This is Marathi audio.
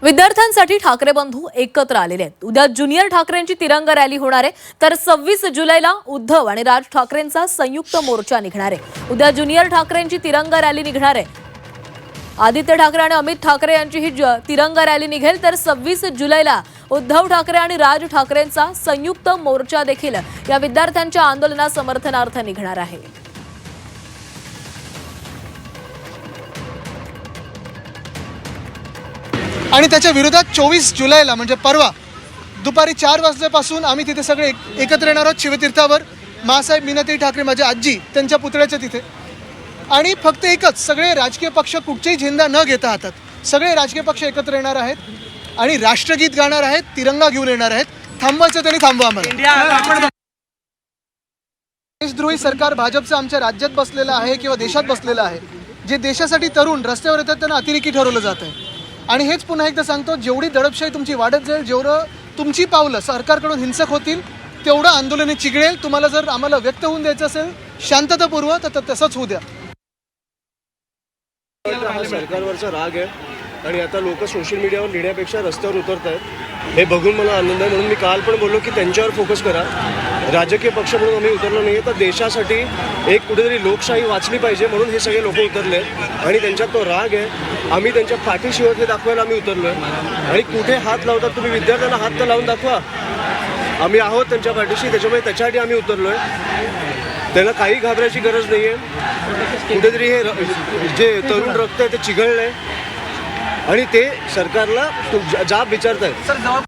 विद्यार्थ्यांसाठी ठाकरे बंधू एकत्र आलेले आहेत। उद्या ज्युनियर ठाकरेंची तिरंगा रॅली होणार आहे, तर 26 जुलैला उद्धव आणि राज ठाकरेंचा संयुक्त मोर्चा निघणार आहे। उद्या ज्युनियर ठाकरेंची तिरंगा रॅली निघणार आहे। आदित्य ठाकरे आणि अमित ठाकरे यांची ही तिरंगा रॅली निघेल, तर 26 जुलैला उद्धव ठाकरे आणि राज ठाकरेंचा संयुक्त मोर्चा देखील या विद्यार्थ्यांच्या आंदोलना समर्थनार्थ निघणार आहे। आणि त्याच्या विरोधात 24 जुलैला म्हणजे परवा दुपारी 4 वाजल्यापासून आम्ही तिथे सगळे एकत्र येणार आहोत शिवतीर्थावर। मासाहेब मीनाताई ठाकरे माझ्या आजी त्यांच्या पुतळ्याच्या तिथे। आणि फक्त एकच, सगळे राजकीय पक्ष कुठचीही झेंडा न घेता हातात सगळे राजकीय पक्ष एकत्र येणार आहेत आणि राष्ट्रगीत गाणार आहेत, तिरंगा घेऊन येणार आहेत। थांबवायचं त्यांनी थांबवा आम्हाला। देशद्रोही सरकार भाजपचं आमच्या राज्यात बसलेलं आहे किंवा देशात बसलेलं आहे, जे देशासाठी तरुण रस्त्यावर येतात त्यांना अतिरेकी ठरवलं जात आहे। आणि हेच पुन्हा एकदा सांगतो, जेवढी दडपशाही तुमची वाढत जाईल, जेवढं तुमची पावलं सरकारकडून हिंसक होतील, तेवढं आंदोलने चिघळेल। तुम्हाला जर आम्हाला व्यक्त होऊन द्यायचं असेल शांततापूर्व, तर तसंच होऊ द्या। सरकारवरचा राग आहे आणि आता लोक सोशल मीडियावर लिहिण्यापेक्षा रस्त्यावर उतरत आहेत। हे बघून मला आनंद आहे, म्हणून मी काल पण बोललो की त्यांच्यावर फोकस करा। राजकीय पक्ष म्हणून आम्ही उतरलो नाही, तर देशासाठी एक कुठेतरी लोकशाही वाचली पाहिजे म्हणून हे सगळे लोक उतरले आणि त्यांच्यात तो राग आहे। आम्ही त्यांच्या पाठीशी हे दाखवायला आम्ही उतरलो आहे। आणि कुठे हात लावतात तुम्ही, विद्यार्थ्यांना हात तर लावून दाखवा, आम्ही आहोत त्यांच्या पाठीशी। त्याच्यामुळे त्याच्यासाठी आम्ही उतरलो आहे। त्यांना काही घाबरायची गरज नाही आहे। कुठेतरी हे जे तरुण रक्त आहे ते चिघळलं आहे आणि ते सरकारला जाब विचारत आहेत।